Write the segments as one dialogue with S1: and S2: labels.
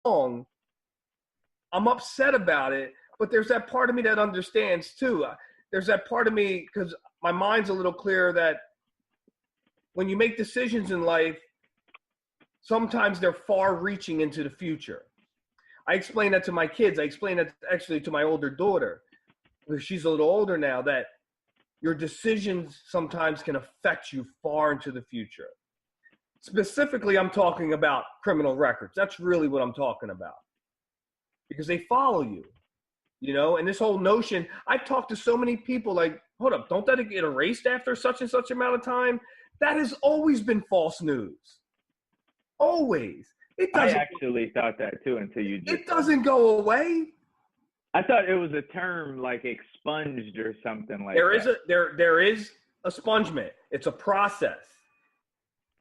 S1: wrong, I'm upset about it, but there's that part of me that understands too. There's that part of me, because my mind's a little clearer, that when you make decisions in life, sometimes they're far reaching into the future. I explain that to my kids. I explain that actually to my older daughter. She's a little older now, that your decisions sometimes can affect you far into the future. Specifically, I'm talking about criminal records. That's really what I'm talking about. Because they follow you, and this whole notion, I've talked to so many people like, hold up, don't that get erased after such and such amount of time? That has always been false news. Always.
S2: I actually thought that too until you just.
S1: It doesn't go away.
S2: I thought it was a term like expunged or something like that.
S1: There is expungement. It's a process.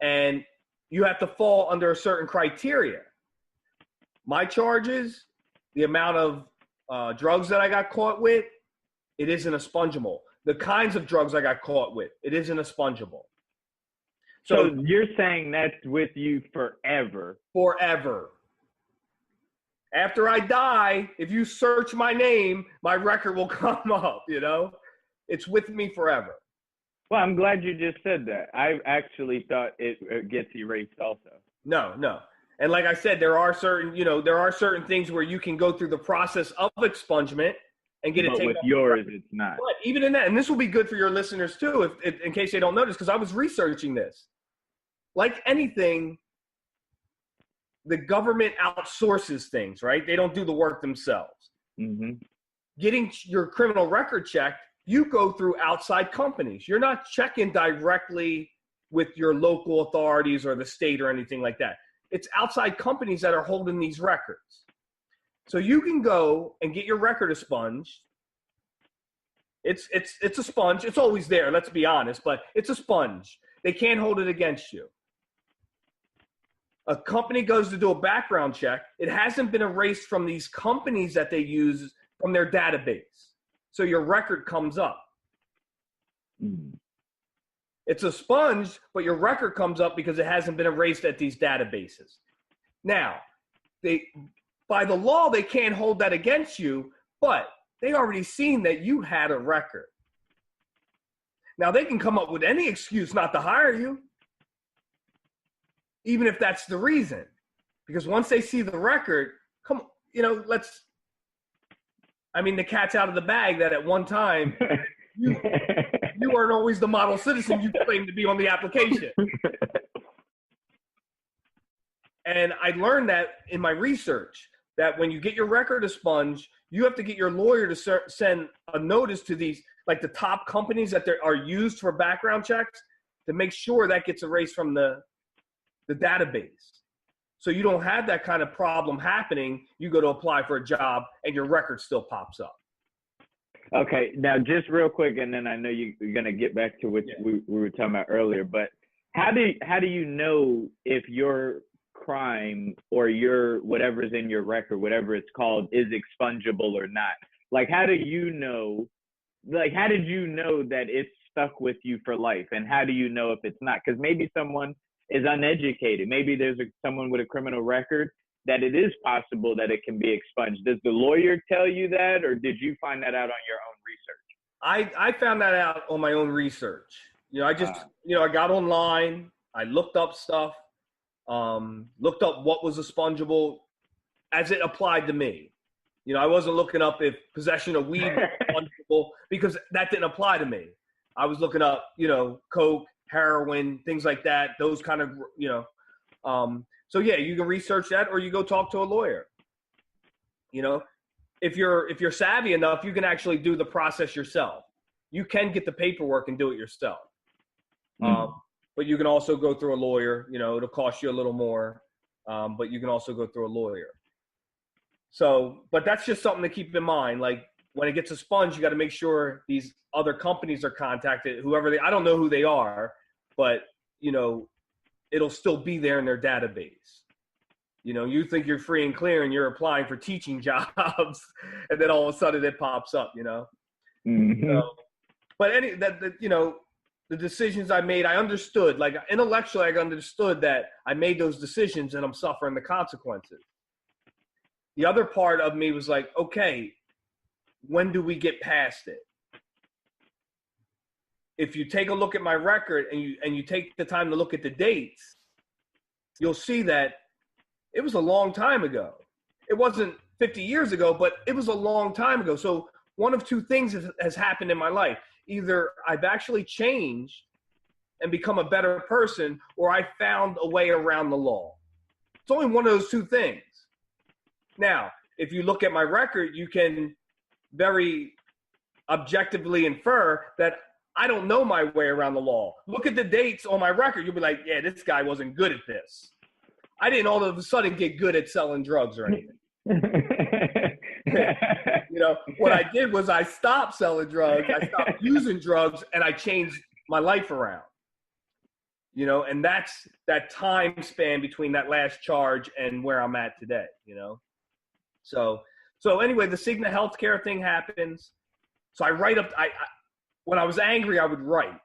S1: And you have to fall under a certain criteria. My charges, the amount of drugs that I got caught with, it isn't expungible. The kinds of drugs I got caught with, it isn't expungible.
S2: So you're saying that's with you forever?
S1: Forever. After I die, if you search my name, my record will come up, It's with me forever.
S2: Well, I'm glad you just said that. I actually thought it gets erased also.
S1: No. And like I said, there are certain things where you can go through the process of expungement and get it taken off.
S2: But with yours, it's not.
S1: But even in that, and this will be good for your listeners too, if in case they don't notice, because I was researching this. Like anything, the government outsources things, right? They don't do the work themselves.
S2: Mm-hmm.
S1: Getting your criminal record checked, you go through outside companies. You're not checking directly with your local authorities or the state or anything like that. It's outside companies that are holding these records. So you can go and get your record expunged. It's a sponge. It's always there, let's be honest, but it's a sponge. They can't hold it against you. A company goes to do a background check. It hasn't been erased from these companies that they use from their database. So your record comes up. It's a sponge, but your record comes up because it hasn't been erased at these databases. Now, by the law, they can't hold that against you, but they already seen that you had a record. Now, they can come up with any excuse not to hire you, even if that's the reason. Because once they see the record, the cat's out of the bag that at one time, you weren't always the model citizen you claimed to be on the application. And I learned that in my research, that when you get your record expunged, you have to get your lawyer to send a notice to these, like the top companies that are used for background checks, to make sure that gets erased from the database. So you don't have that kind of problem happening. You go to apply for a job and your record still pops up.
S2: Okay, now just real quick, and then I know you're going to get back to what we were talking about earlier, but how do you know if your crime or your whatever's in your record, whatever it's called, is expungible or not? Like, how do you know, how did you know that it's stuck with you for life? And how do you know if it's not? Because maybe someone is uneducated. Maybe there's someone with a criminal record that it is possible that it can be expunged. Does the lawyer tell you that, or did you find that out on your own research?
S1: I found that out on my own research. I got online, I looked up stuff, looked up what was expungible as it applied to me. I wasn't looking up if possession of weed was expungible, because that didn't apply to me. I was looking up, coke, heroin, things like that, those kind of, so yeah, you can research that, or you go talk to a lawyer. If you're savvy enough, you can actually do the process yourself. You can get the paperwork and do it yourself. But you can also go through a lawyer. It'll cost you a little more, but you can also go through a lawyer. So, but that's just something to keep in mind. Like, when it gets expunged, you got to make sure these other companies are contacted, I don't know who they are, but, it'll still be there in their database. You think you're free and clear and you're applying for teaching jobs, and then all of a sudden it pops up,
S2: Mm-hmm.
S1: So, but the decisions I made, I understood, like intellectually, I understood that I made those decisions and I'm suffering the consequences. the other part of me was like, okay, when do we get past it? If you take a look at my record and you take the time to look at the dates, you'll see that it was a long time ago. It wasn't 50 years ago, but it was a long time ago. So one of two things has happened in my life. Either I've actually changed and become a better person, or I found a way around the law. It's only one of those two things. Now, if you look at my record, you can very objectively infer that I don't know my way around the law. Look at the dates on my record. You'll be like, yeah, this guy wasn't good at this. I didn't all of a sudden get good at selling drugs or anything. You know, what I did was I stopped selling drugs, I stopped using drugs, and I changed my life around. You know, and that's that time span between that last charge and where I'm at today, you know. So anyway, the Cigna healthcare thing happens. So I write up, when I was angry, I would write.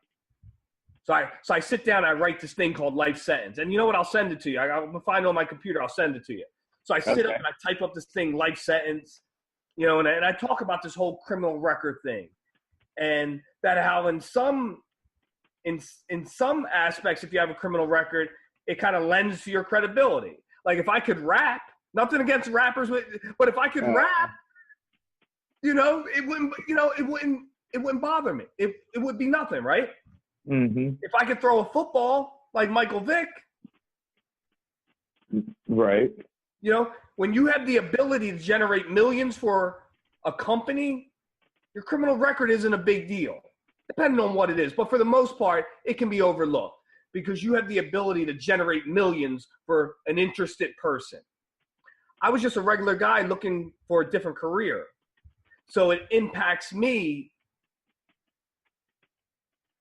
S1: So I sit down and I write this thing called life sentence. And you know what? I'll send it to you. I'll find it on my computer. I'll send it to you. So I sit up and I type up this thing, life sentence, you know, and I talk about this whole criminal record thing. And that how in some aspects, if you have a criminal record, it kind of lends to your credibility. Like if I could rap, nothing against rappers, but if I could rap, you know, it wouldn't bother me. It would be nothing, right?
S2: Mm-hmm.
S1: If I could throw a football like Michael Vick,
S2: right?
S1: You know, when you have the ability to generate millions for a company, your criminal record isn't a big deal, depending on what it is. But for the most part, it can be overlooked because you have the ability to generate millions for an interested person. I was just a regular guy looking for a different career. So it impacts me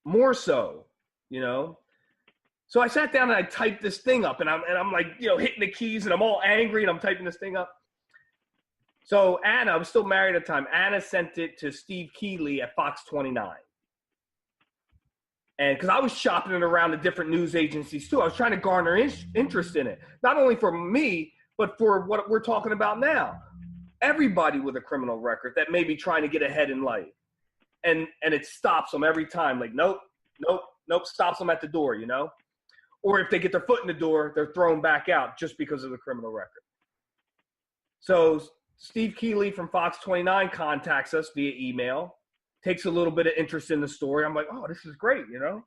S1: more so, you know. So I sat down and I typed this thing up, and I'm like, you know, hitting the keys, and I'm all angry, and I'm typing this thing up. So Anna, I was still married at the time. Anna sent it to Steve Keeley at Fox 29. And because I was shopping it around the different news agencies too, I was trying to garner interest in it, not only for me, but for what we're talking about now. Everybody with a criminal record that may be trying to get ahead in life. And it stops them every time. Like, nope, stops them at the door, you know? Or if they get their foot in the door, they're thrown back out just because of the criminal record. So Steve Keeley from Fox 29 contacts us via email, takes a little bit of interest in the story. I'm like, oh, this is great, you know?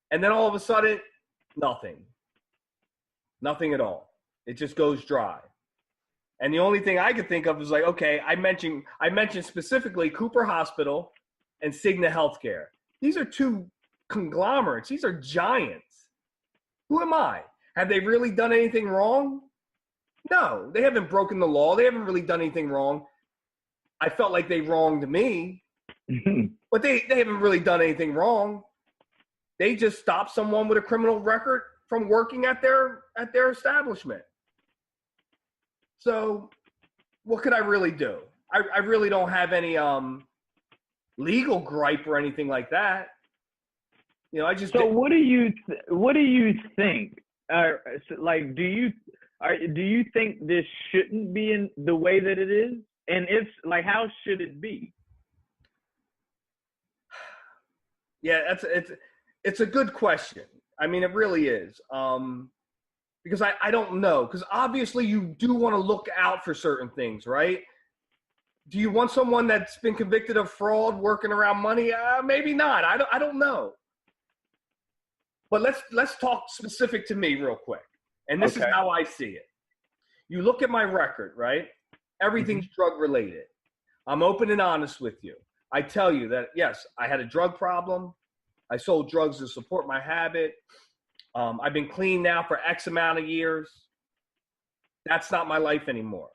S1: And then all of a sudden, nothing at all. It just goes dry. And the only thing I could think of is like, okay, I mentioned specifically Cooper Hospital and Cigna Healthcare. These are two conglomerates. These are giants. Who am I? Have they really done anything wrong? No, they haven't broken the law. They haven't really done anything wrong. I felt like they wronged me, but they haven't really done anything wrong. They just stopped someone with a criminal record from working at their establishment. So what could I really do? I really don't have any legal gripe or anything like that. You know, I just.
S2: So what do you think? Like, do you think this shouldn't be in the way that it is? And if like, how should it be?
S1: Yeah, it's a good question. I mean, it really is. Because I don't know. Because obviously you do want to look out for certain things, right? Do you want someone that's been convicted of fraud working around money? Maybe not. I don't know. But let's talk specific to me real quick. And this is how I see it. You look at my record, right? Everything's drug related. I'm open and honest with you. I tell you that, yes, I had a drug problem. I sold drugs to support my habit. I've been clean now for X amount of years. That's not my life anymore.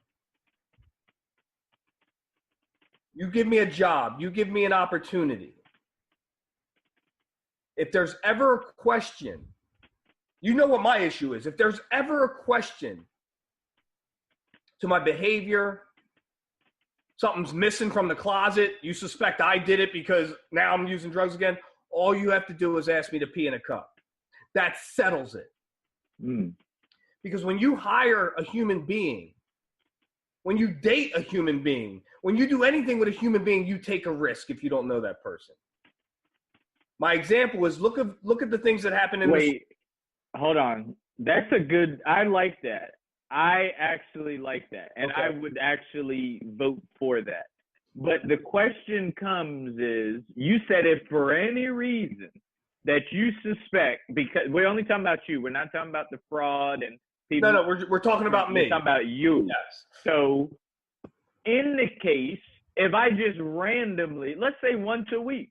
S1: You give me a job. You give me an opportunity. If there's ever a question, you know what my issue is. If there's ever a question to my behavior, something's missing from the closet, you suspect I did it because now I'm using drugs again, all you have to do is ask me to pee in a cup. That settles it. Because when you hire a human being When you date a human being, when you do anything with a human being, you take a risk if you don't know that person. My example is look at the things that happen in
S2: Wait, hold on. That's a good, I like that. I actually like that. And
S1: Okay.
S2: I would actually vote for that. But the question comes is, you said if for any reason that you suspect, because we're only talking about you, we're not talking about the fraud and people.
S1: No, we're talking about me.
S2: We're talking about you.
S1: Yes.
S2: So in the case, if I just randomly, let's say once a week,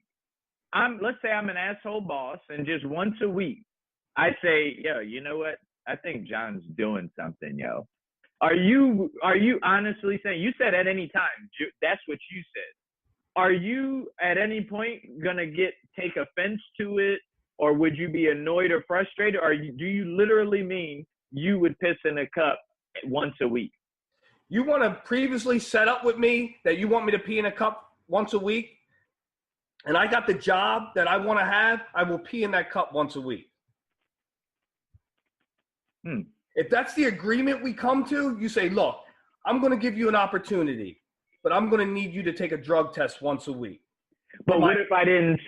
S2: let's say I'm an asshole boss and just once a week, I say, yo, you know what? I think John's doing something, yo. Are you honestly saying, you said at any time, that's what you said. Are you at any point gonna take offense to it, or would you be annoyed or frustrated, or do you literally mean you would piss in a cup once a week?
S1: You want to previously set up with me that you want me to pee in a cup once a week, and I got the job that I want to have, I will pee in that cup once a week. If that's the agreement we come to, you say, look, I'm going to give you an opportunity, but I'm going to need you to take a drug test once a week.
S2: But what if I didn't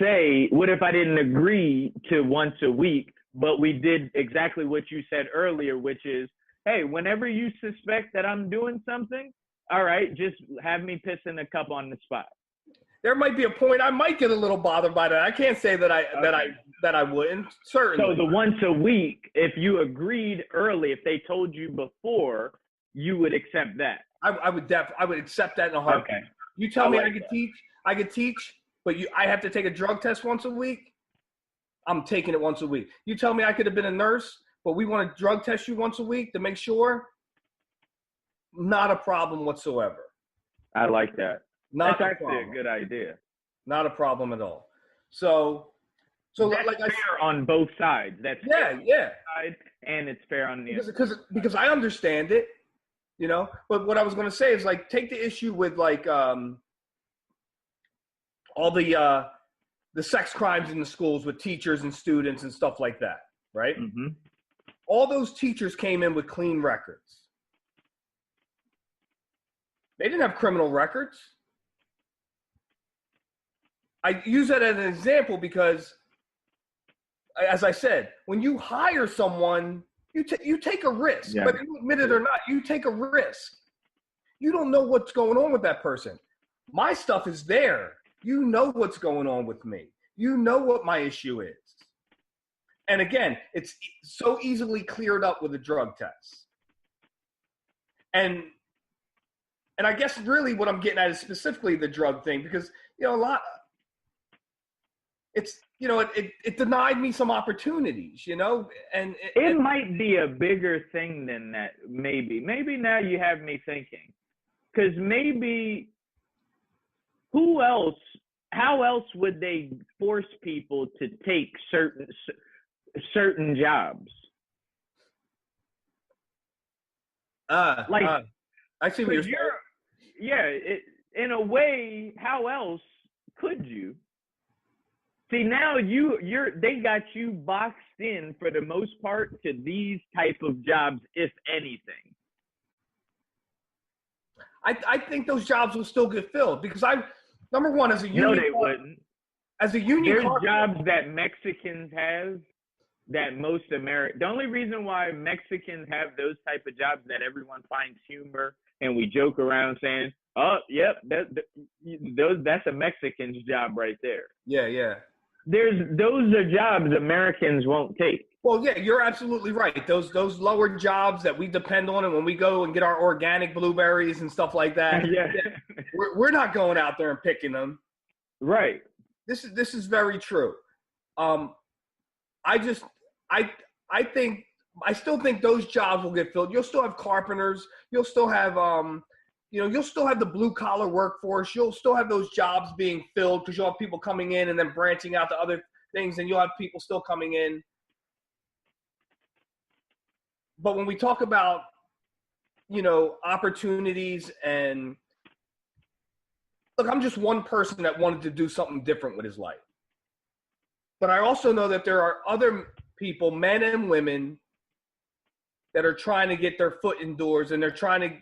S2: agree to once a week, but we did exactly what you said earlier, which is, hey, whenever you suspect that I'm doing something, all right, just have me piss in a cup on the spot.
S1: There might be a point I might get a little bothered by that. I can't say that I wouldn't. Certainly.
S2: So the once a week, if you agreed early, if they told you before, you would accept that.
S1: I would accept that in a heartbeat. Okay. You tell me I could teach, but I have to take a drug test once a week. I'm taking it once a week. You tell me I could have been a nurse, but we want to drug test you once a week to make sure. Not a problem whatsoever.
S2: I like that.
S1: That's
S2: actually a good idea.
S1: Not a problem at all. So
S2: that's like fair on both sides. That's
S1: yeah.
S2: Side, and it's fair on the
S1: other. Because I understand it, you know. But what I was going to say is like take the issue with like all the sex crimes in the schools with teachers and students and stuff like that, right?
S2: Mm-hmm.
S1: All those teachers came in with clean records. They didn't have criminal records. I use that as an example because, as I said, when you hire someone, you take a risk. Yeah. Whether you admit it or not, you take a risk. You don't know what's going on with that person. My stuff is there. You know what's going on with me. You know what my issue is. And again, it's so easily cleared up with a drug test. And I guess really what I'm getting at is specifically the drug thing because, you know, it denied me some opportunities, you know, and
S2: it might be a bigger thing than that. Maybe now you have me thinking, because maybe how else would they force people to take certain jobs?
S1: I see what you're saying.
S2: Yeah, in a way, how else could you? See, now they got you boxed in for the most part to these type of jobs, if anything.
S1: I think those jobs will still get filled because number one, as a union.
S2: No, they wouldn't.
S1: As a union,
S2: there's jobs that Mexicans have that most Americans. The only reason why Mexicans have those type of jobs that everyone finds humor and we joke around saying, "Oh, yep, that's a Mexican's job right there."
S1: Yeah.
S2: Those are jobs Americans won't take.
S1: Well, yeah, you're absolutely right. Those lower jobs that we depend on, and when we go and get our organic blueberries and stuff like that, we're not going out there and picking them.
S2: Right.
S1: This is very true. I still think those jobs will get filled. You'll still have carpenters. You'll still have you'll still have the blue collar workforce. You'll still have those jobs being filled because you'll have people coming in and then branching out to other things, and you'll have people still coming in. But when we talk about, opportunities and look, I'm just one person that wanted to do something different with his life. But I also know that there are other people, men and women, that are trying to get their foot indoors and they're trying to